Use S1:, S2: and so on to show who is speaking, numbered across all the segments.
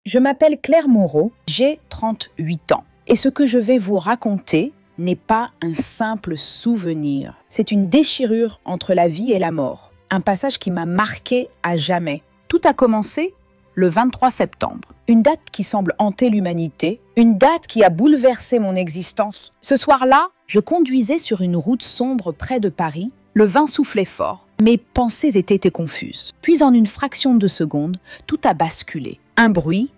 S1: Je m'appelle Claire Moreau, j'ai 38 ans. Et ce que je vais vous raconter n'est pas un simple souvenir. C'est une déchirure entre la vie et la mort. Un passage qui m'a marqué à jamais. Tout a commencé le 23 septembre. Une date qui semble hanter l'humanité. Une date qui a bouleversé mon existence. Ce soir-là, je conduisais sur une route sombre près de Paris. Le vent soufflait fort. Mes pensées étaient confuses. Puis en une fraction de seconde, tout a basculé. Un bruit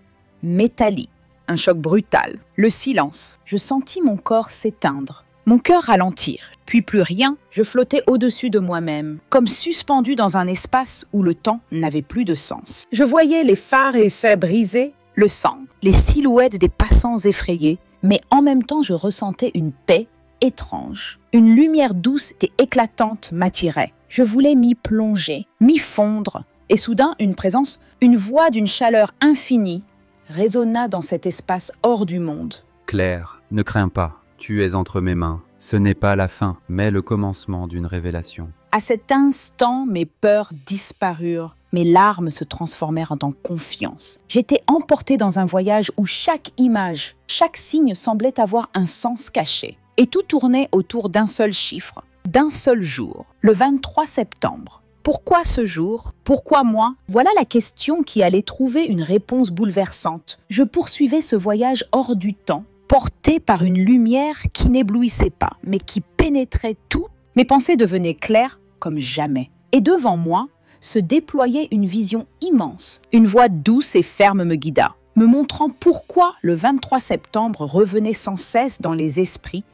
S1: métallique. Un choc brutal. Le silence. Je sentis mon corps s'éteindre. Mon cœur ralentir. Puis plus rien. Je flottais au-dessus de moi-même, comme suspendu dans un espace où le temps n'avait plus de sens. Je voyais les phares et essais brisés, le sang, les silhouettes des passants effrayés, mais en même temps je ressentais une paix étrange. Une lumière douce et éclatante m'attirait. Je voulais m'y plonger, m'y fondre. Et soudain, une présence, une voix d'une chaleur infinie, résonna dans cet espace hors du monde.
S2: Claire, ne crains pas, tu es entre mes mains. Ce n'est pas la fin, mais le commencement d'une révélation.
S1: À cet instant, mes peurs disparurent. Mes larmes se transformèrent en confiance. J'étais emportée dans un voyage où chaque image, chaque signe semblait avoir un sens caché. Et tout tournait autour d'un seul chiffre, d'un seul jour, le 23 septembre. Pourquoi ce jour? Pourquoi moi? Voilà la question qui allait trouver une réponse bouleversante. Je poursuivais ce voyage hors du temps, porté par une lumière qui n'éblouissait pas, mais qui pénétrait tout. Mes pensées devenaient claires comme jamais. Et devant moi se déployait une vision immense. Une voix douce et ferme me guida, me montrant pourquoi le 23 septembre revenait sans cesse dans les esprits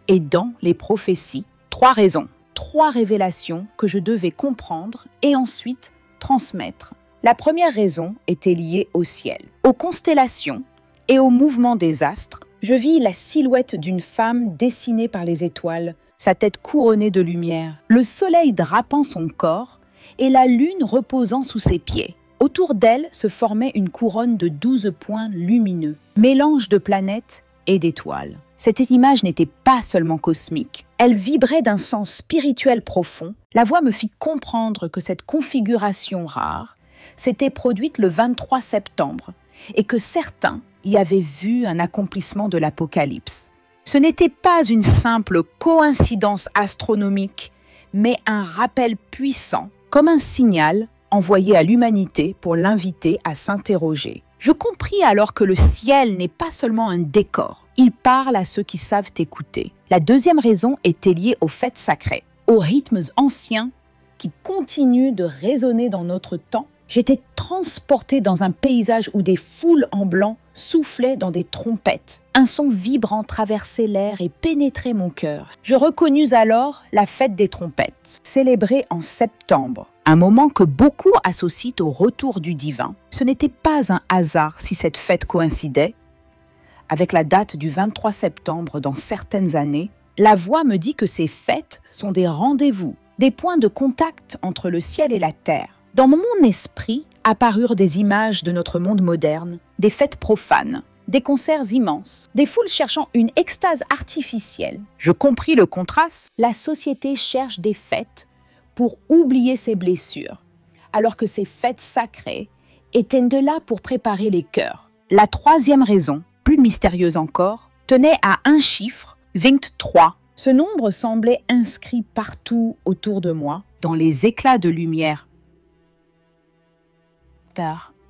S1: et dans les prophéties. 3 raisons, 3 révélations que je devais comprendre et ensuite transmettre. La première raison était liée au ciel, aux constellations et au mouvement des astres. Je vis la silhouette d'une femme dessinée par les étoiles, sa tête couronnée de lumière, le soleil drapant son corps et la lune reposant sous ses pieds. Autour d'elle se formait une couronne de 12 points lumineux, mélange de planètes et d'étoiles. Cette image n'était pas seulement cosmique, elle vibrait d'un sens spirituel profond. La voix me fit comprendre que cette configuration rare s'était produite le 23 septembre et que certains y avaient vu un accomplissement de l'Apocalypse. Ce n'était pas une simple coïncidence astronomique, mais un rappel puissant, comme un signal envoyé à l'humanité pour l'inviter à s'interroger. Je compris alors que le ciel n'est pas seulement un décor, il parle à ceux qui savent écouter. La deuxième raison était liée aux fêtes sacrées, aux rythmes anciens qui continuent de résonner dans notre temps. J'étais transportée dans un paysage où des foules en blanc soufflaient dans des trompettes. Un son vibrant traversait l'air et pénétrait mon cœur. Je reconnus alors la fête des trompettes, célébrée en septembre. Un moment que beaucoup associent au retour du divin. Ce n'était pas un hasard si cette fête coïncidait avec la date du 23 septembre dans certaines années. La voix me dit que ces fêtes sont des rendez-vous, des points de contact entre le ciel et la terre. Dans mon esprit apparurent des images de notre monde moderne, des fêtes profanes, des concerts immenses, des foules cherchant une extase artificielle. Je compris le contraste. La société cherche des fêtes pour oublier ses blessures, alors que ces fêtes sacrées étaient de là pour préparer les cœurs. La troisième raison, plus mystérieuse encore, tenait à un chiffre, 23. Ce nombre semblait inscrit partout autour de moi, dans les éclats de lumière,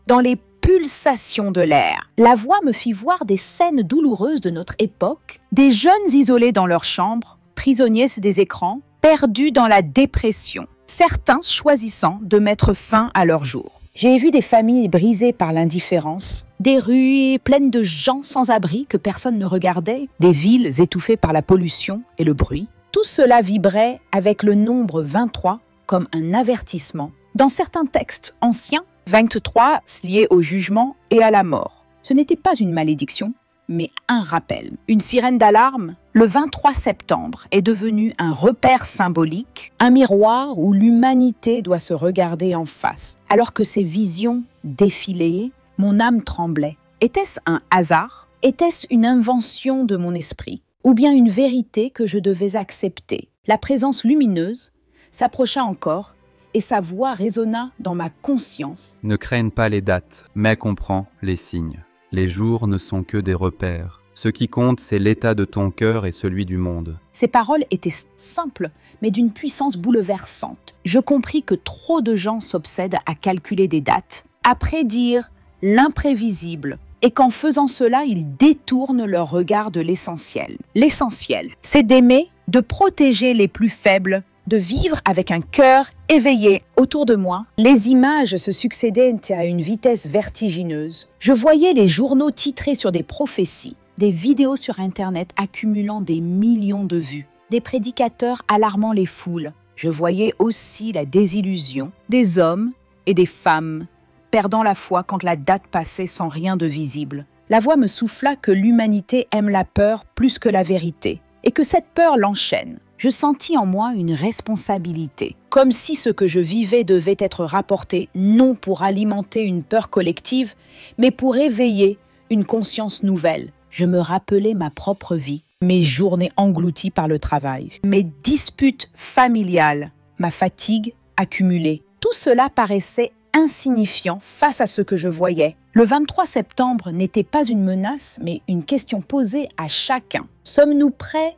S1: dans les pulsations de l'air. La voix me fit voir des scènes douloureuses de notre époque, des jeunes isolés dans leur chambre, prisonniers des écrans, perdus dans la dépression, certains choisissant de mettre fin à leur jour. J'ai vu des familles brisées par l'indifférence, des rues pleines de gens sans abri que personne ne regardait, des villes étouffées par la pollution et le bruit. Tout cela vibrait avec le nombre 23 comme un avertissement. Dans certains textes anciens, 23 liés au jugement et à la mort. Ce n'était pas une malédiction, mais un rappel. Une sirène d'alarme. Le 23 septembre est devenu un repère symbolique, un miroir où l'humanité doit se regarder en face. Alors que ces visions défilaient, mon âme tremblait. Était-ce un hasard? Était-ce une invention de mon esprit? Ou bien une vérité que je devais accepter? La présence lumineuse s'approcha encore et sa voix résonna dans ma conscience.
S2: Ne craigne pas les dates, mais comprends les signes. Les jours ne sont que des repères. Ce qui compte, c'est l'état de ton cœur et celui du monde.
S1: Ces paroles étaient simples, mais d'une puissance bouleversante. Je compris que trop de gens s'obsèdent à calculer des dates, à prédire l'imprévisible, et qu'en faisant cela, ils détournent leur regard de l'essentiel. L'essentiel, c'est d'aimer, de protéger les plus faibles, de vivre avec un cœur éveillé. Autour de moi, les images se succédaient à une vitesse vertigineuse. Je voyais les journaux titrés sur des prophéties, des vidéos sur Internet accumulant des millions de vues, des prédicateurs alarmant les foules. Je voyais aussi la désillusion des hommes et des femmes, perdant la foi quand la date passait sans rien de visible. La voix me souffla que l'humanité aime la peur plus que la vérité, et que cette peur l'enchaîne. Je sentis en moi une responsabilité, comme si ce que je vivais devait être rapporté non pour alimenter une peur collective, mais pour éveiller une conscience nouvelle. Je me rappelais ma propre vie, mes journées englouties par le travail, mes disputes familiales, ma fatigue accumulée. Tout cela paraissait insignifiant face à ce que je voyais. Le 23 septembre n'était pas une menace, mais une question posée à chacun. Sommes-nous prêts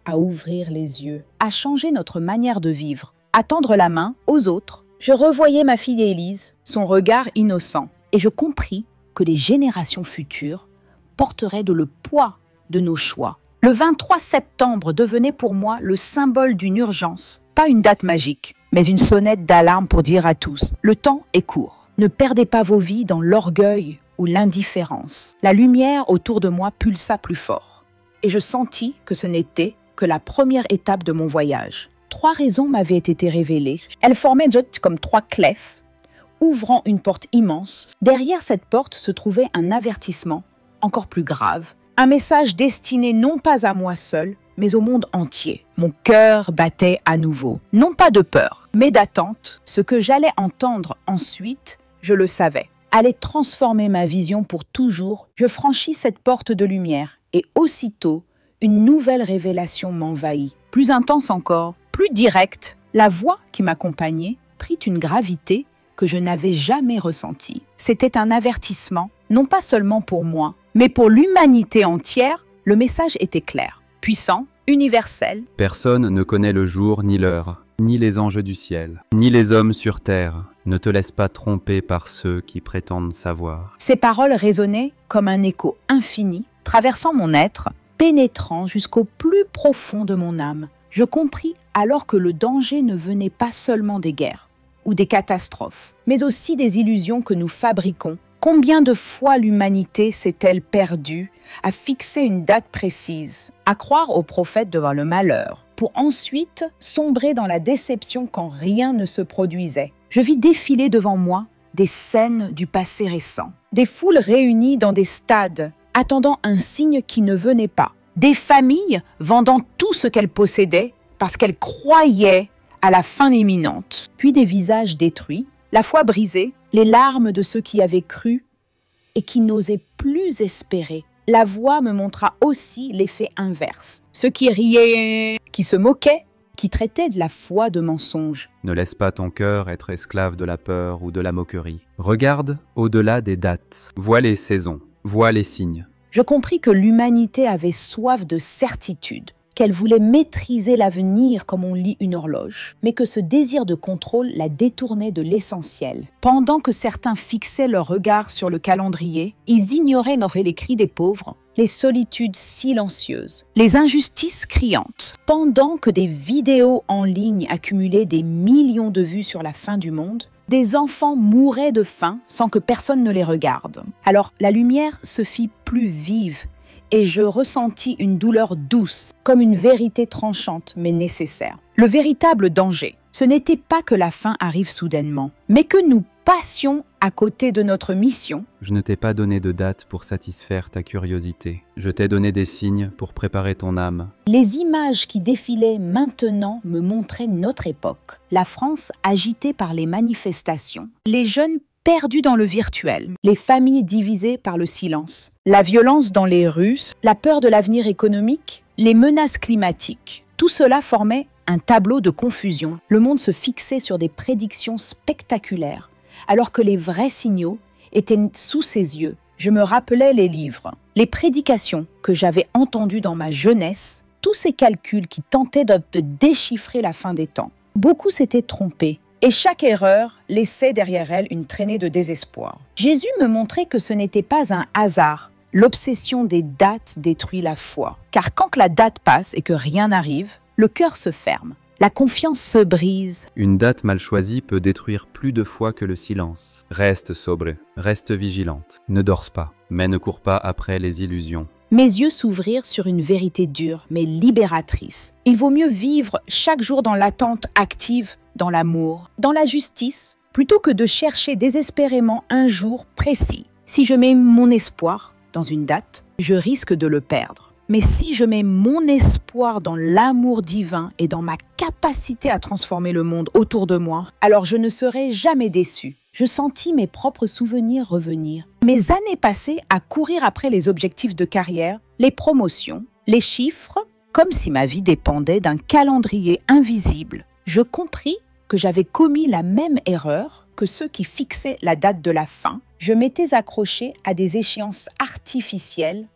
S1: à ouvrir les yeux, à changer notre manière de vivre, à tendre la main aux autres? Je revoyais ma fille Élise, son regard innocent, et je compris que les générations futures porteraient le poids de nos choix. Le 23 septembre devenait pour moi le symbole d'une urgence, pas une date magique, mais une sonnette d'alarme pour dire à tous « Le temps est court. Ne perdez pas vos vies dans l'orgueil ou l'indifférence. » La lumière autour de moi pulsa plus fort, et je sentis que ce n'était que la première étape de mon voyage. 3 raisons m'avaient été révélées. Elles formaient comme 3 clefs, ouvrant une porte immense. Derrière cette porte se trouvait un avertissement encore plus grave, un message destiné non pas à moi seul, mais au monde entier. Mon cœur battait à nouveau, non pas de peur, mais d'attente. Ce que j'allais entendre ensuite, je le savais, allait transformer ma vision pour toujours. Je franchis cette porte de lumière, et aussitôt, une nouvelle révélation m'envahit. Plus intense encore, plus directe, la voix qui m'accompagnait prit une gravité que je n'avais jamais ressentie. C'était un avertissement, non pas seulement pour moi, mais pour l'humanité entière. Le message était clair, puissant, universel.
S2: Personne ne connaît le jour ni l'heure, ni les anges du ciel, ni les hommes sur terre. Ne te laisse pas tromper par ceux qui prétendent savoir.
S1: Ces paroles résonnaient comme un écho infini, traversant mon être, pénétrant jusqu'au plus profond de mon âme. Je compris alors que le danger ne venait pas seulement des guerres ou des catastrophes, mais aussi des illusions que nous fabriquons. Combien de fois l'humanité s'est-elle perdue à fixer une date précise, à croire aux prophètes devant le malheur, pour ensuite sombrer dans la déception quand rien ne se produisait. Je vis défiler devant moi des scènes du passé récent, des foules réunies dans des stades, attendant un signe qui ne venait pas, des familles vendant tout ce qu'elles possédaient parce qu'elles croyaient à la fin imminente, puis des visages détruits, la foi brisée, les larmes de ceux qui avaient cru et qui n'osaient plus espérer. La voix me montra aussi l'effet inverse. Ceux qui riaient, qui se moquaient, qui traitaient de la foi de mensonge.
S2: Ne laisse pas ton cœur être esclave de la peur ou de la moquerie. Regarde au-delà des dates. Vois les saisons, vois les signes.
S1: Je compris que l'humanité avait soif de certitude, qu'elle voulait maîtriser l'avenir comme on lit une horloge, mais que ce désir de contrôle la détournait de l'essentiel. Pendant que certains fixaient leur regard sur le calendrier, ils ignoraient les cris des pauvres, les solitudes silencieuses, les injustices criantes. Pendant que des vidéos en ligne accumulaient des millions de vues sur la fin du monde, des enfants mouraient de faim sans que personne ne les regarde. Alors la lumière se fit plus vive, et je ressentis une douleur douce, comme une vérité tranchante mais nécessaire. Le véritable danger, ce n'était pas que la fin arrive soudainement, mais que nous passions à côté de notre mission.
S2: Je ne t'ai pas donné de date pour satisfaire ta curiosité. Je t'ai donné des signes pour préparer ton âme.
S1: Les images qui défilaient maintenant me montraient notre époque. La France agitée par les manifestations, les jeunes perdus dans le virtuel, les familles divisées par le silence, la violence dans les rues, la peur de l'avenir économique, les menaces climatiques. Tout cela formait un tableau de confusion. Le monde se fixait sur des prédictions spectaculaires, alors que les vrais signaux étaient sous ses yeux. Je me rappelais les livres, les prédications que j'avais entendues dans ma jeunesse, tous ces calculs qui tentaient de déchiffrer la fin des temps. Beaucoup s'étaient trompés, et chaque erreur laissait derrière elle une traînée de désespoir. Jésus me montrait que ce n'était pas un hasard. L'obsession des dates détruit la foi. Car quand la date passe et que rien n'arrive, le cœur se ferme. La confiance se brise.
S2: Une date mal choisie peut détruire plus de foi que le silence. Reste sobre, reste vigilante. Ne dors pas, mais ne cours pas après les illusions.
S1: Mes yeux s'ouvrirent sur une vérité dure, mais libératrice. Il vaut mieux vivre chaque jour dans l'attente active, dans l'amour, dans la justice, plutôt que de chercher désespérément un jour précis. Si je mets mon espoir dans une date, je risque de le perdre. Mais si je mets mon espoir dans l'amour divin et dans ma capacité à transformer le monde autour de moi, alors je ne serai jamais déçu. Je sentis mes propres souvenirs revenir. Mes années passées à courir après les objectifs de carrière, les promotions, les chiffres, comme si ma vie dépendait d'un calendrier invisible. Je compris que j'avais commis la même erreur que ceux qui fixaient la date de la fin. Je m'étais accroché à des échéances artificielles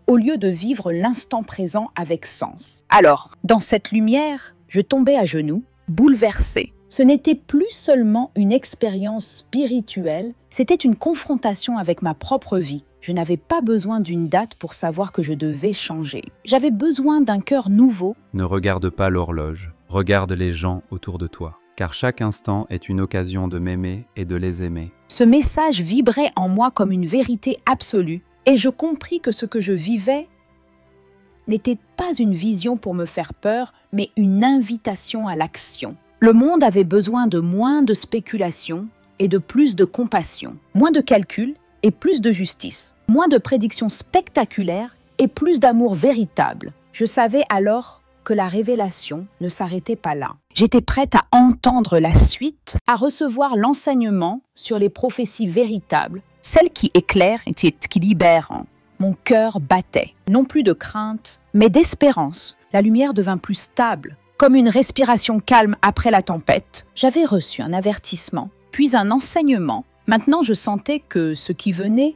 S1: au lieu de vivre l'instant présent avec sens. Alors, dans cette lumière, je tombais à genoux, bouleversée. Ce n'était plus seulement une expérience spirituelle, c'était une confrontation avec ma propre vie. Je n'avais pas besoin d'une date pour savoir que je devais changer. J'avais besoin d'un cœur nouveau.
S2: Ne regarde pas l'horloge, regarde les gens autour de toi. Car chaque instant est une occasion de m'aimer et de les aimer.
S1: Ce message vibrait en moi comme une vérité absolue. Et je compris que ce que je vivais n'était pas une vision pour me faire peur, mais une invitation à l'action. Le monde avait besoin de moins de spéculation et de plus de compassion, moins de calculs et plus de justice, moins de prédictions spectaculaires et plus d'amour véritable. Je savais alors que la révélation ne s'arrêtait pas là. J'étais prête à entendre la suite, à recevoir l'enseignement sur les prophéties véritables, celles qui éclairent et qui libèrent. Mon cœur battait, non plus de crainte, mais d'espérance. La lumière devint plus stable, comme une respiration calme après la tempête. J'avais reçu un avertissement, puis un enseignement. Maintenant, je sentais que ce qui venait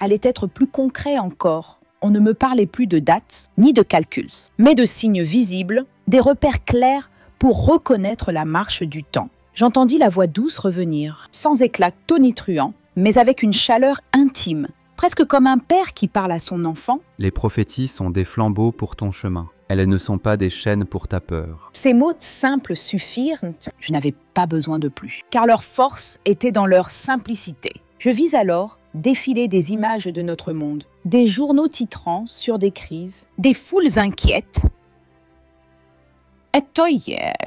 S1: allait être plus concret encore. On ne me parlait plus de dates ni de calculs, mais de signes visibles, des repères clairs pour reconnaître la marche du temps. J'entendis la voix douce revenir, sans éclat tonitruant, mais avec une chaleur intime, presque comme un père qui parle à son enfant.
S2: Les prophéties sont des flambeaux pour ton chemin. Elles ne sont pas des chaînes pour ta peur.
S1: Ces mots simples suffirent, je n'avais pas besoin de plus, car leur force était dans leur simplicité. Je vis alors défiler des images de notre monde, des journaux titrant sur des crises, des foules inquiètes,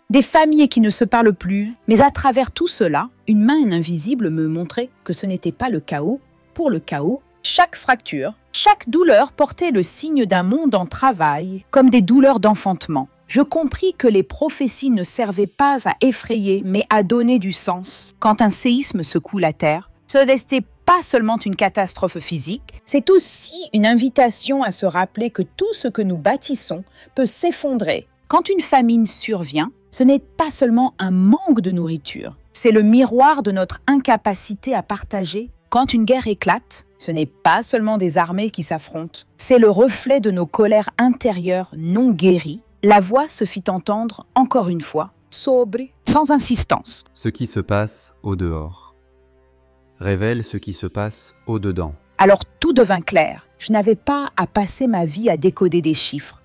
S1: des familles qui ne se parlent plus. Mais à travers tout cela, une main invisible me montrait que ce n'était pas le chaos pour le chaos. Chaque fracture, chaque douleur portait le signe d'un monde en travail, comme des douleurs d'enfantement. Je compris que les prophéties ne servaient pas à effrayer, mais à donner du sens. Quand un séisme secoue la terre, ce n'était pas seulement une catastrophe physique, c'est aussi une invitation à se rappeler que tout ce que nous bâtissons peut s'effondrer. Quand une famine survient, ce n'est pas seulement un manque de nourriture, c'est le miroir de notre incapacité à partager. Quand une guerre éclate, ce n'est pas seulement des armées qui s'affrontent, c'est le reflet de nos colères intérieures non guéries. La voix se fit entendre encore une fois, sobre, sans insistance.
S2: Ce qui se passe au dehors révèle ce qui se passe au dedans.
S1: Alors tout devint clair. Je n'avais pas à passer ma vie à décoder des chiffres,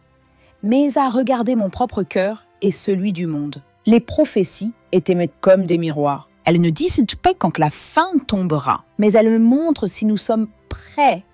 S1: mais à regarder mon propre cœur et celui du monde. Les prophéties étaient comme des miroirs. Elles ne disent pas quand la fin tombera, mais elles me montrent si nous sommes prêts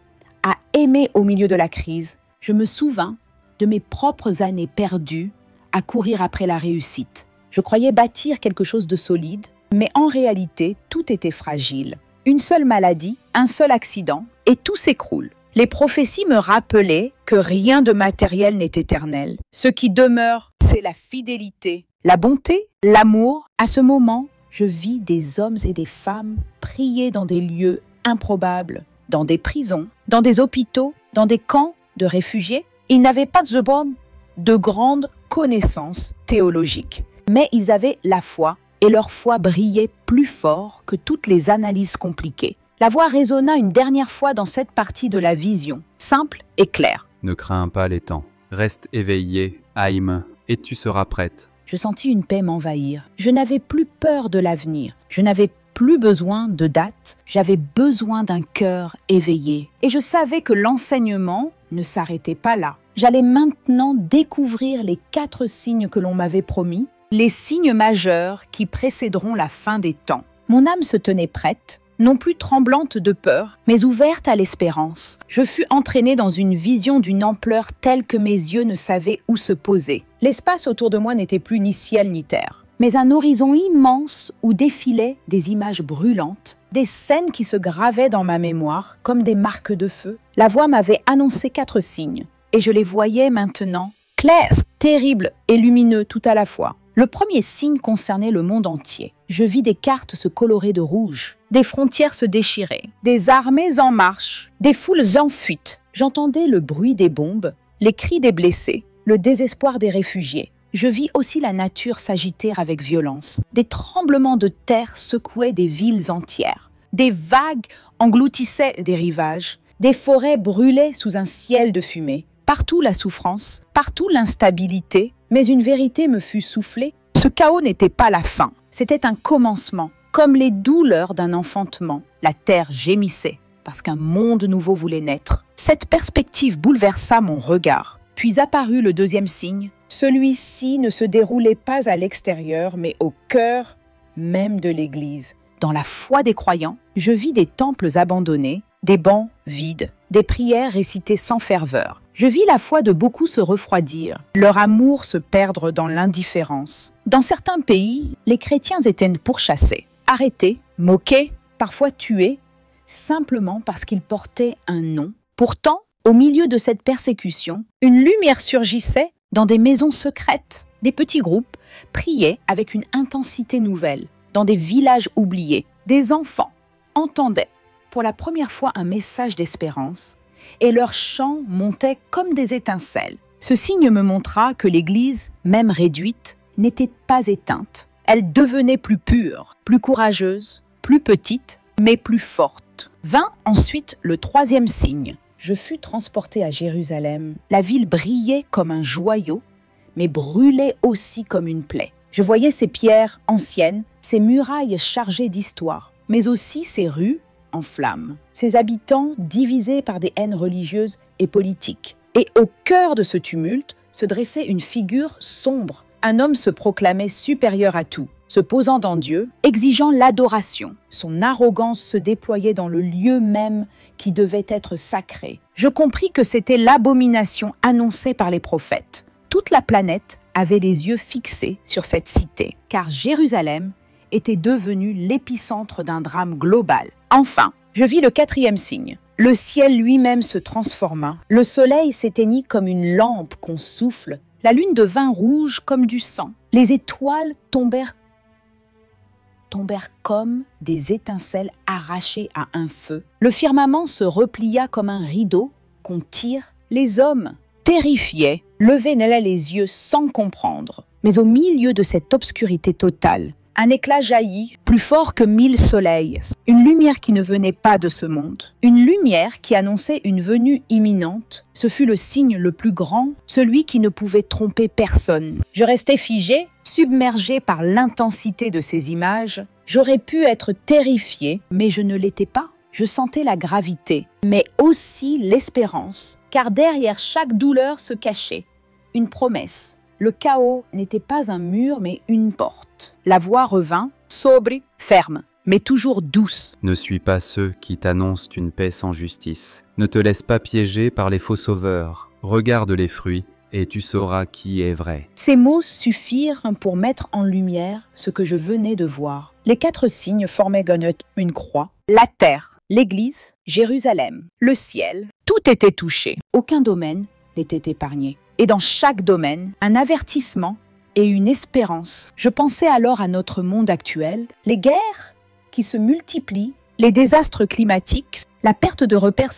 S1: à aimer au milieu de la crise. Je me souvins de mes propres années perdues à courir après la réussite. Je croyais bâtir quelque chose de solide, mais en réalité, tout était fragile. Une seule maladie, un seul accident, et tout s'écroule. Les prophéties me rappelaient que rien de matériel n'est éternel. Ce qui demeure, c'est la fidélité, la bonté, l'amour. À ce moment, je vis des hommes et des femmes prier dans des lieux improbables, dans des prisons, dans des hôpitaux, dans des camps de réfugiés. Ils n'avaient pas de bombe, de grandes connaissances théologiques. Mais ils avaient la foi, et leur foi brillait plus fort que toutes les analyses compliquées. La voix résonna une dernière fois dans cette partie de la vision, simple et claire.
S2: Ne crains pas les temps. Reste éveillé, Haïm, et tu seras prête.
S1: Je sentis une paix m'envahir. Je n'avais plus peur de l'avenir. Je n'avais plus besoin de date. J'avais besoin d'un cœur éveillé. Et je savais que l'enseignement ne s'arrêtait pas là. J'allais maintenant découvrir les 4 signes que l'on m'avait promis, les signes majeurs qui précéderont la fin des temps. Mon âme se tenait prête, non plus tremblante de peur, mais ouverte à l'espérance. Je fus entraînée dans une vision d'une ampleur telle que mes yeux ne savaient où se poser. L'espace autour de moi n'était plus ni ciel ni terre, mais un horizon immense où défilaient des images brûlantes, des scènes qui se gravaient dans ma mémoire comme des marques de feu. La voix m'avait annoncé 4 signes, et je les voyais maintenant, clairs, terribles et lumineux tout à la fois. Le premier signe concernait le monde entier. Je vis des cartes se colorer de rouge, des frontières se déchirer, des armées en marche, des foules en fuite. J'entendais le bruit des bombes, les cris des blessés, le désespoir des réfugiés. Je vis aussi la nature s'agiter avec violence. Des tremblements de terre secouaient des villes entières. Des vagues engloutissaient des rivages. Des forêts brûlaient sous un ciel de fumée. Partout la souffrance, partout l'instabilité, mais une vérité me fut soufflée. Ce chaos n'était pas la fin, c'était un commencement, comme les douleurs d'un enfantement. La terre gémissait, parce qu'un monde nouveau voulait naître. Cette perspective bouleversa mon regard. Puis apparut le deuxième signe. Celui-ci ne se déroulait pas à l'extérieur, mais au cœur même de l'Église. Dans la foi des croyants, je vis des temples abandonnés, des bancs vides, des prières récitées sans ferveur. Je vis la foi de beaucoup se refroidir, leur amour se perdre dans l'indifférence. Dans certains pays, les chrétiens étaient pourchassés, arrêtés, moqués, parfois tués, simplement parce qu'ils portaient un nom. Pourtant, au milieu de cette persécution, une lumière surgissait dans des maisons secrètes. Des petits groupes priaient avec une intensité nouvelle. Dans des villages oubliés, des enfants entendaient pour la première fois un message d'espérance, et leurs chants montaient comme des étincelles. Ce signe me montra que l'Église, même réduite, n'était pas éteinte. Elle devenait plus pure, plus courageuse, plus petite, mais plus forte. Vint ensuite le troisième signe. Je fus transportée à Jérusalem. La ville brillait comme un joyau, mais brûlait aussi comme une plaie. Je voyais ses pierres anciennes, ses murailles chargées d'histoire, mais aussi ses rues en flammes, ses habitants divisés par des haines religieuses et politiques. Et au cœur de ce tumulte se dressait une figure sombre. Un homme se proclamait supérieur à tout, se posant en Dieu, exigeant l'adoration. Son arrogance se déployait dans le lieu même qui devait être sacré. Je compris que c'était l'abomination annoncée par les prophètes. Toute la planète avait les yeux fixés sur cette cité, car Jérusalem était devenue l'épicentre d'un drame global. Enfin, je vis le quatrième signe. Le ciel lui-même se transforma. Le soleil s'éteignit comme une lampe qu'on souffle. La lune devint rouge comme du sang. Les étoiles tombèrent comme des étincelles arrachées à un feu. Le firmament se replia comme un rideau qu'on tire. Les hommes, terrifiés, levaient les yeux sans comprendre. Mais au milieu de cette obscurité totale, un éclat jaillit, plus fort que 1000 soleils. Une lumière qui ne venait pas de ce monde. Une lumière qui annonçait une venue imminente. Ce fut le signe le plus grand, celui qui ne pouvait tromper personne. Je restais figée, submergée par l'intensité de ces images. J'aurais pu être terrifiée, mais je ne l'étais pas. Je sentais la gravité, mais aussi l'espérance, car derrière chaque douleur se cachait une promesse. Le chaos n'était pas un mur, mais une porte. La voix revint, sobre, ferme, mais toujours douce.
S2: Ne suis pas ceux qui t'annoncent une paix sans justice. Ne te laisse pas piéger par les faux sauveurs. Regarde les fruits, et tu sauras qui est vrai.
S1: Ces mots suffirent pour mettre en lumière ce que je venais de voir. Les 4 signes formaient une croix. La terre, l'Église, Jérusalem, le ciel, tout était touché. Aucun domaine n'était épargné. Et dans chaque domaine, un avertissement et une espérance. Je pensais alors à notre monde actuel, les guerres qui se multiplient, les désastres climatiques, la perte de repères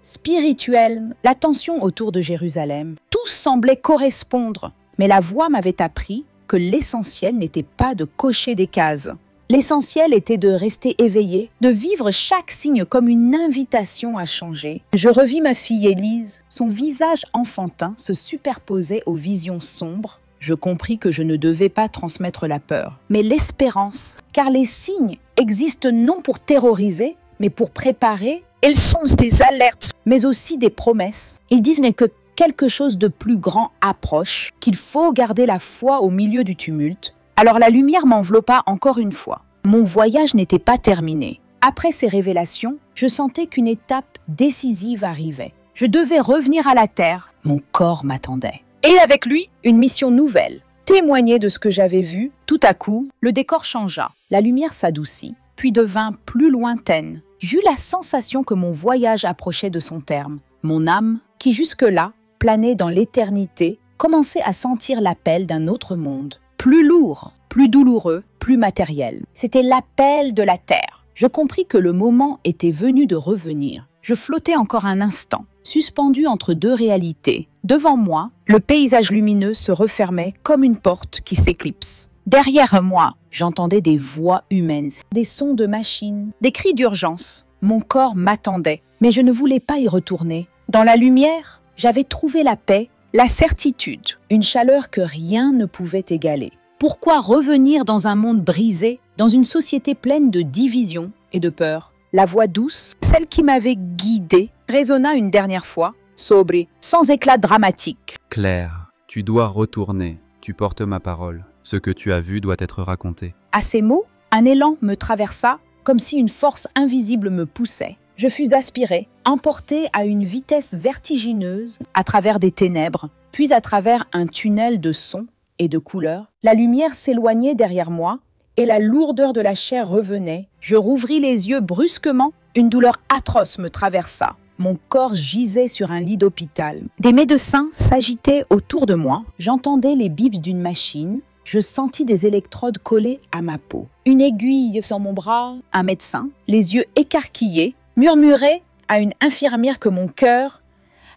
S1: spirituelle, la tension autour de Jérusalem. Tout semblait correspondre, mais la voix m'avait appris que l'essentiel n'était pas de cocher des cases. L'essentiel était de rester éveillé, de vivre chaque signe comme une invitation à changer. Je revis ma fille Élise. Son visage enfantin se superposait aux visions sombres. Je compris que je ne devais pas transmettre la peur, mais l'espérance. Car les signes existent non pour terroriser, mais pour préparer. Ils sont des alertes, mais aussi des promesses. Ils disent que quelque chose de plus grand approche, qu'il faut garder la foi au milieu du tumulte. Alors la lumière m'enveloppa encore une fois. Mon voyage n'était pas terminé. Après ces révélations, je sentais qu'une étape décisive arrivait. Je devais revenir à la terre. Mon corps m'attendait. Et avec lui, une mission nouvelle. Témoigner de ce que j'avais vu. Tout à coup, le décor changea. La lumière s'adoucit, puis devint plus lointaine. J'eus la sensation que mon voyage approchait de son terme. Mon âme, qui jusque-là planait dans l'éternité, commençait à sentir l'appel d'un autre monde. Plus lourd, plus douloureux, plus matériel. C'était l'appel de la terre. Je compris que le moment était venu de revenir. Je flottais encore un instant, suspendu entre deux réalités. Devant moi, le paysage lumineux se refermait comme une porte qui s'éclipse. Derrière moi, j'entendais des voix humaines, des sons de machines, des cris d'urgence. Mon corps m'attendait, mais je ne voulais pas y retourner. Dans la lumière, j'avais trouvé la paix, la certitude, une chaleur que rien ne pouvait égaler. Pourquoi revenir dans un monde brisé, dans une société pleine de divisions et de peur? La voix douce, celle qui m'avait guidée, résonna une dernière fois, sobre, sans éclat dramatique.
S2: Claire, tu dois retourner. Tu portes ma parole. Ce que tu as vu doit être raconté.
S1: À ces mots, un élan me traversa, comme si une force invisible me poussait. Je fus aspiré, emporté à une vitesse vertigineuse, à travers des ténèbres, puis à travers un tunnel de sons et de couleurs. La lumière s'éloignait derrière moi, et la lourdeur de la chair revenait. Je rouvris les yeux brusquement, une douleur atroce me traversa. Mon corps gisait sur un lit d'hôpital. Des médecins s'agitaient autour de moi. J'entendais les bips d'une machine. Je sentis des électrodes collées à ma peau. Une aiguille sur mon bras. Un médecin, les yeux écarquillés, murmurait à une infirmière que mon cœur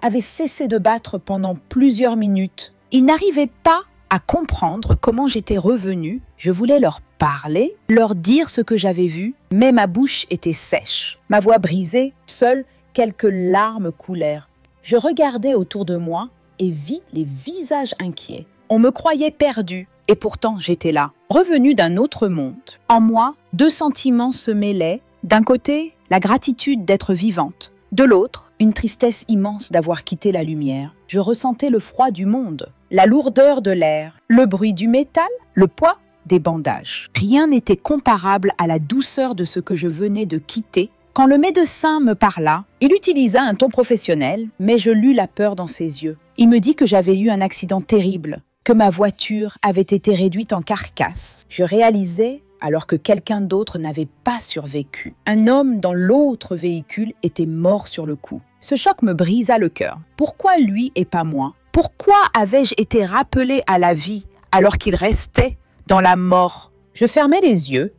S1: avait cessé de battre pendant plusieurs minutes. Il n'arrivait pas à comprendre comment j'étais revenue. Je voulais leur parler, leur dire ce que j'avais vu, mais ma bouche était sèche. Ma voix brisée, seules quelques larmes coulèrent. Je regardais autour de moi et vis les visages inquiets. On me croyait perdue, et pourtant j'étais là, revenue d'un autre monde. En moi, deux sentiments se mêlaient. D'un côté, la gratitude d'être vivante. De l'autre, une tristesse immense d'avoir quitté la lumière. Je ressentais le froid du monde, la lourdeur de l'air, le bruit du métal, le poids des bandages. Rien n'était comparable à la douceur de ce que je venais de quitter. Quand le médecin me parla, il utilisa un ton professionnel, mais je lus la peur dans ses yeux. Il me dit que j'avais eu un accident terrible, que ma voiture avait été réduite en carcasse. Je réalisais alors que quelqu'un d'autre n'avait pas survécu. Un homme dans l'autre véhicule était mort sur le coup. Ce choc me brisa le cœur. Pourquoi lui et pas moi? Pourquoi avais-je été rappelé à la vie alors qu'il restait dans la mort? Je fermai les yeux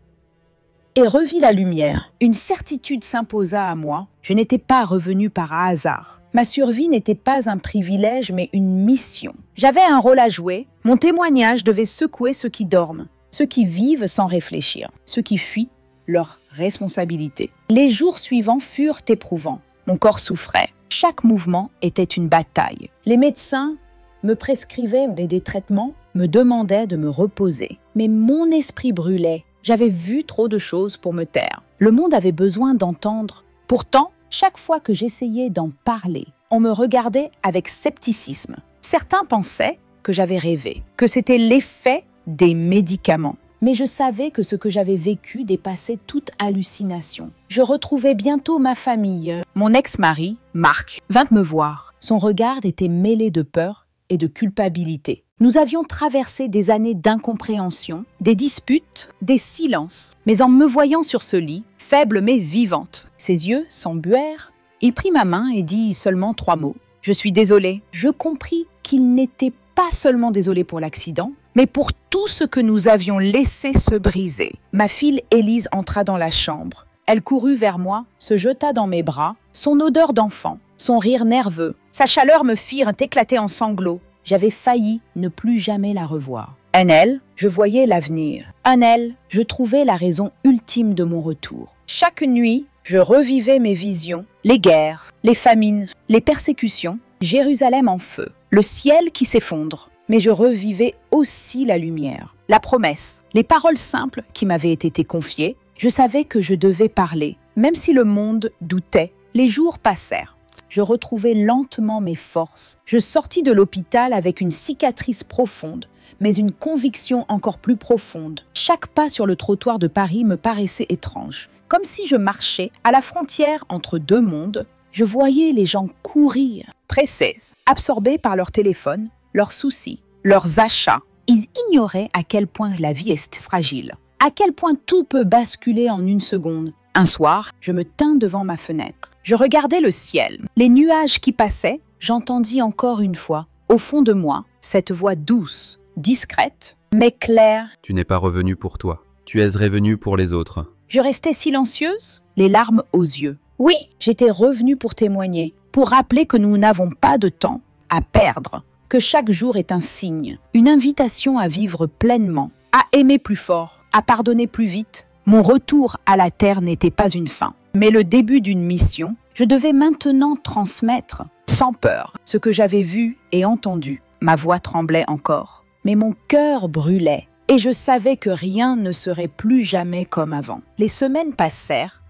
S1: et revis la lumière. Une certitude s'imposa à moi. Je n'étais pas revenu par hasard. Ma survie n'était pas un privilège, mais une mission. J'avais un rôle à jouer. Mon témoignage devait secouer ceux qui dorment, ceux qui vivent sans réfléchir, ceux qui fuient leur responsabilité. Les jours suivants furent éprouvants. Mon corps souffrait. Chaque mouvement était une bataille. Les médecins me prescrivaient des traitements, me demandaient de me reposer. Mais mon esprit brûlait. J'avais vu trop de choses pour me taire. Le monde avait besoin d'entendre. Pourtant, chaque fois que j'essayais d'en parler, on me regardait avec scepticisme. Certains pensaient que j'avais rêvé, que c'était l'effet des médicaments. Mais je savais que ce que j'avais vécu dépassait toute hallucination. Je retrouvais bientôt ma famille. Mon ex-mari, Marc, vint me voir. Son regard était mêlé de peur et de culpabilité. Nous avions traversé des années d'incompréhension, des disputes, des silences. Mais en me voyant sur ce lit, faible mais vivante, ses yeux s'embuèrent. Il prit ma main et dit seulement 3 mots. « Je suis désolé ». Je compris qu'il n'était pas seulement désolé pour l'accident, mais pour tout ce que nous avions laissé se briser. Ma fille Élise entra dans la chambre. Elle courut vers moi, se jeta dans mes bras, son odeur d'enfant, son rire nerveux, sa chaleur me firent éclater en sanglots. J'avais failli ne plus jamais la revoir. En elle, je voyais l'avenir. En elle, je trouvais la raison ultime de mon retour. Chaque nuit, je revivais mes visions, les guerres, les famines, les persécutions, Jérusalem en feu, le ciel qui s'effondre. Mais je revivais aussi la lumière, la promesse, les paroles simples qui m'avaient été confiées. Je savais que je devais parler. Même si le monde doutait, les jours passèrent. Je retrouvais lentement mes forces. Je sortis de l'hôpital avec une cicatrice profonde, mais une conviction encore plus profonde. Chaque pas sur le trottoir de Paris me paraissait étrange. Comme si je marchais à la frontière entre deux mondes. Je voyais les gens courir, pressés, absorbés par leur téléphone, leurs soucis, leurs achats. Ils ignoraient à quel point la vie est fragile, à quel point tout peut basculer en une seconde. Un soir, je me tins devant ma fenêtre. Je regardais le ciel, les nuages qui passaient. J'entendis encore une fois, au fond de moi, cette voix douce, discrète, mais claire.
S2: Tu n'es pas revenu pour toi. Tu es revenu pour les autres.
S1: Je restais silencieuse, les larmes aux yeux. Oui, j'étais revenue pour témoigner, pour rappeler que nous n'avons pas de temps à perdre, que chaque jour est un signe, une invitation à vivre pleinement, à aimer plus fort, à pardonner plus vite. Mon retour à la terre n'était pas une fin, mais le début d'une mission. Je devais maintenant transmettre, sans peur, ce que j'avais vu et entendu. Ma voix tremblait encore, mais mon cœur brûlait, et je savais que rien ne serait plus jamais comme avant. Les semaines passèrent,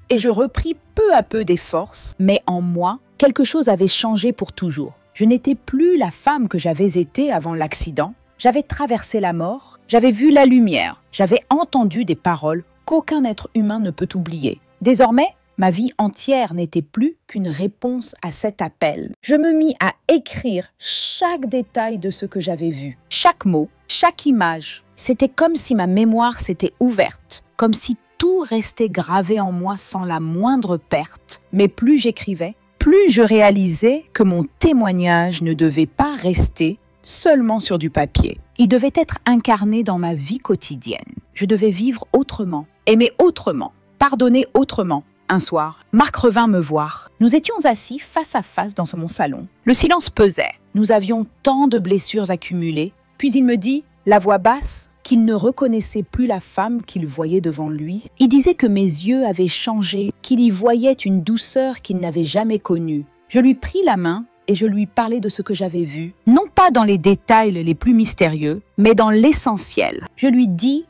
S1: et je repris peu à peu des forces, mais en moi, quelque chose avait changé pour toujours. Je n'étais plus la femme que j'avais été avant l'accident. J'avais traversé la mort, j'avais vu la lumière, j'avais entendu des paroles qu'aucun être humain ne peut oublier. Désormais, ma vie entière n'était plus qu'une réponse à cet appel. Je me mis à écrire chaque détail de ce que j'avais vu, chaque mot, chaque image. C'était comme si ma mémoire s'était ouverte, comme si tout restait gravé en moi sans la moindre perte. Mais plus j'écrivais, plus je réalisais que mon témoignage ne devait pas rester seulement sur du papier. Il devait être incarné dans ma vie quotidienne. Je devais vivre autrement, aimer autrement, pardonner autrement. Un soir, Marc revint me voir. Nous étions assis face à face dans mon salon. Le silence pesait. Nous avions tant de blessures accumulées. Puis il me dit, la voix basse, qu'il ne reconnaissait plus la femme qu'il voyait devant lui. Il disait que mes yeux avaient changé, qu'il y voyait une douceur qu'il n'avait jamais connue. Je lui pris la main et je lui parlais de ce que j'avais vu, non pas dans les détails les plus mystérieux, mais dans l'essentiel. Je lui dis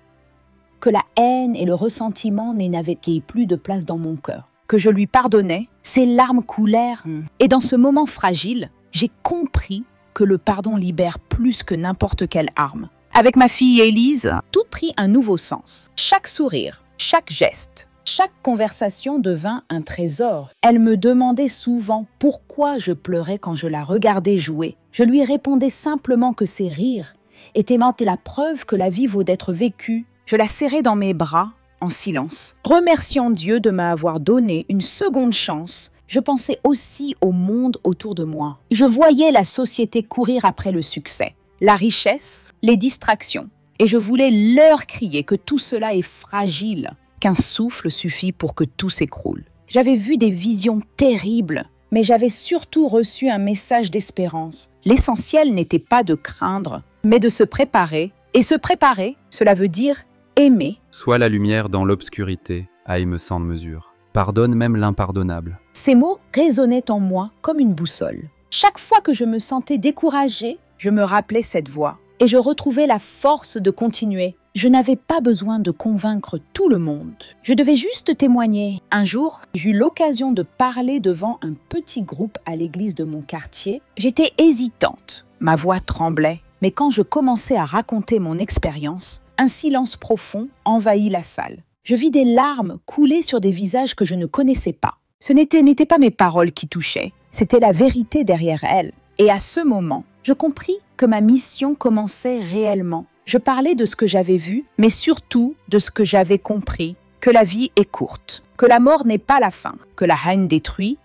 S1: que la haine et le ressentiment n'avaient plus de place dans mon cœur, que je lui pardonnais, ses larmes coulèrent. Et dans ce moment fragile, j'ai compris que le pardon libère plus que n'importe quelle arme. Avec ma fille Élise, tout prit un nouveau sens. Chaque sourire, chaque geste, chaque conversation devint un trésor. Elle me demandait souvent pourquoi je pleurais quand je la regardais jouer. Je lui répondais simplement que ses rires étaient la preuve que la vie vaut d'être vécue. Je la serrais dans mes bras, en silence. Remerciant Dieu de m'avoir donné une seconde chance, je pensais aussi au monde autour de moi. Je voyais la société courir après le succès, la richesse, les distractions. Et je voulais leur crier que tout cela est fragile, qu'un souffle suffit pour que tout s'écroule. J'avais vu des visions terribles, mais j'avais surtout reçu un message d'espérance. L'essentiel n'était pas de craindre, mais de se préparer. Et se préparer, cela veut dire aimer.
S2: Sois la lumière dans l'obscurité, aime sans mesure. Pardonne même l'impardonnable.
S1: Ces mots résonnaient en moi comme une boussole. Chaque fois que je me sentais découragée, je me rappelais cette voix et je retrouvais la force de continuer. Je n'avais pas besoin de convaincre tout le monde. Je devais juste témoigner. Un jour, j'eus l'occasion de parler devant un petit groupe à l'église de mon quartier. J'étais hésitante. Ma voix tremblait. Mais quand je commençais à raconter mon expérience, un silence profond envahit la salle. Je vis des larmes couler sur des visages que je ne connaissais pas. Ce n'étaient pas mes paroles qui touchaient, c'était la vérité derrière elles. Et à ce moment, je compris que ma mission commençait réellement. Je parlais de ce que j'avais vu, mais surtout de ce que j'avais compris, que la vie est courte, que la mort n'est pas la fin, que la haine détruit,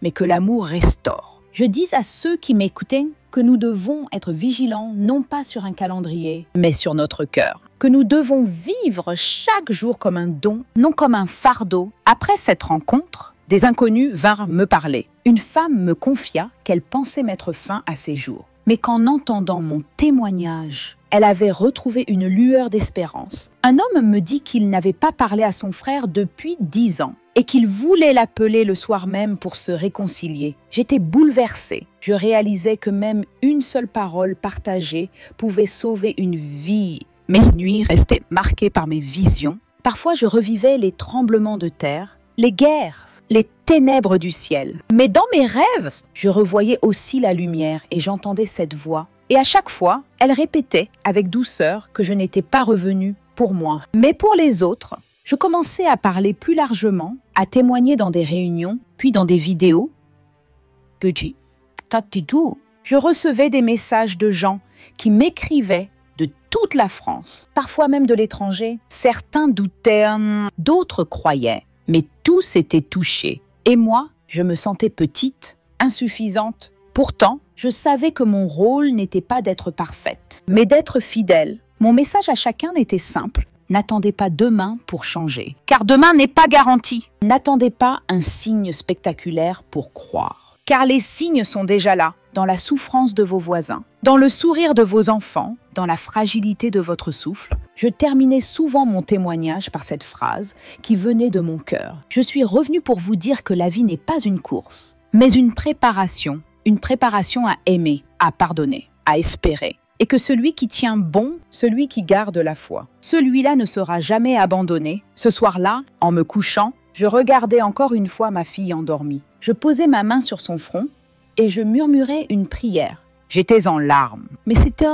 S1: mais que l'amour restaure. Je dis à ceux qui m'écoutaient que nous devons être vigilants non pas sur un calendrier, mais sur notre cœur. que nous devons vivre chaque jour comme un don, non comme un fardeau. Après cette rencontre, des inconnus vinrent me parler. Une femme me confia qu'elle pensait mettre fin à ses jours, mais qu'en entendant mon témoignage, elle avait retrouvé une lueur d'espérance. Un homme me dit qu'il n'avait pas parlé à son frère depuis 10 ans et qu'il voulait l'appeler le soir même pour se réconcilier. J'étais bouleversée. Je réalisais que même une seule parole partagée pouvait sauver une vie. Mes nuits restaient marquées par mes visions. Parfois, je revivais les tremblements de terre, les guerres, les ténèbres du ciel. Mais dans mes rêves, je revoyais aussi la lumière et j'entendais cette voix. Et à chaque fois, elle répétait avec douceur que je n'étais pas revenue pour moi. Mais pour les autres, je commençais à parler plus largement, à témoigner dans des réunions, puis dans des vidéos. Je recevais des messages de gens qui m'écrivaient de toute la France, parfois même de l'étranger. Certains doutaient, d'autres croyaient, mais tous étaient touchés. Et moi, je me sentais petite, insuffisante. Pourtant, je savais que mon rôle n'était pas d'être parfaite, mais d'être fidèle. Mon message à chacun était simple. N'attendez pas demain pour changer, car demain n'est pas garanti. N'attendez pas un signe spectaculaire pour croire, car les signes sont déjà là, dans la souffrance de vos voisins, dans le sourire de vos enfants, dans la fragilité de votre souffle. Je terminais souvent mon témoignage par cette phrase qui venait de mon cœur. Je suis revenue pour vous dire que la vie n'est pas une course, mais une préparation à aimer, à pardonner, à espérer. Et que celui qui tient bon, celui qui garde la foi, celui-là ne sera jamais abandonné. Ce soir-là, en me couchant, je regardais encore une fois ma fille endormie. Je posais ma main sur son front et je murmurais une prière. J'étais en larmes, mais c'était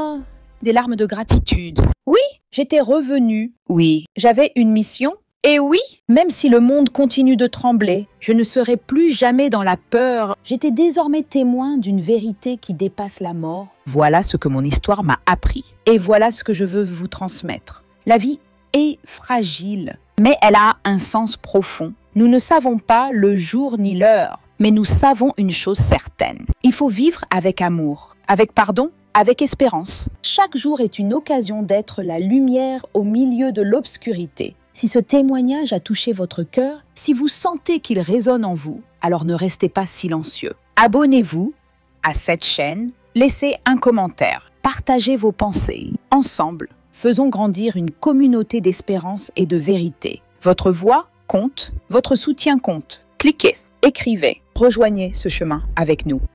S1: des larmes de gratitude. Oui, j'étais revenue. Oui, j'avais une mission. Et oui, même si le monde continue de trembler, je ne serai plus jamais dans la peur. J'étais désormais témoin d'une vérité qui dépasse la mort. Voilà ce que mon histoire m'a appris. Et voilà ce que je veux vous transmettre. La vie est fragile, mais elle a un sens profond. Nous ne savons pas le jour ni l'heure, mais nous savons une chose certaine. Il faut vivre avec amour, avec pardon, avec espérance. Chaque jour est une occasion d'être la lumière au milieu de l'obscurité. Si ce témoignage a touché votre cœur, si vous sentez qu'il résonne en vous, alors ne restez pas silencieux. Abonnez-vous à cette chaîne, laissez un commentaire, partagez vos pensées. Ensemble, faisons grandir une communauté d'espérance et de vérité. Votre voix compte, votre soutien compte. Cliquez, écrivez, rejoignez ce chemin avec nous.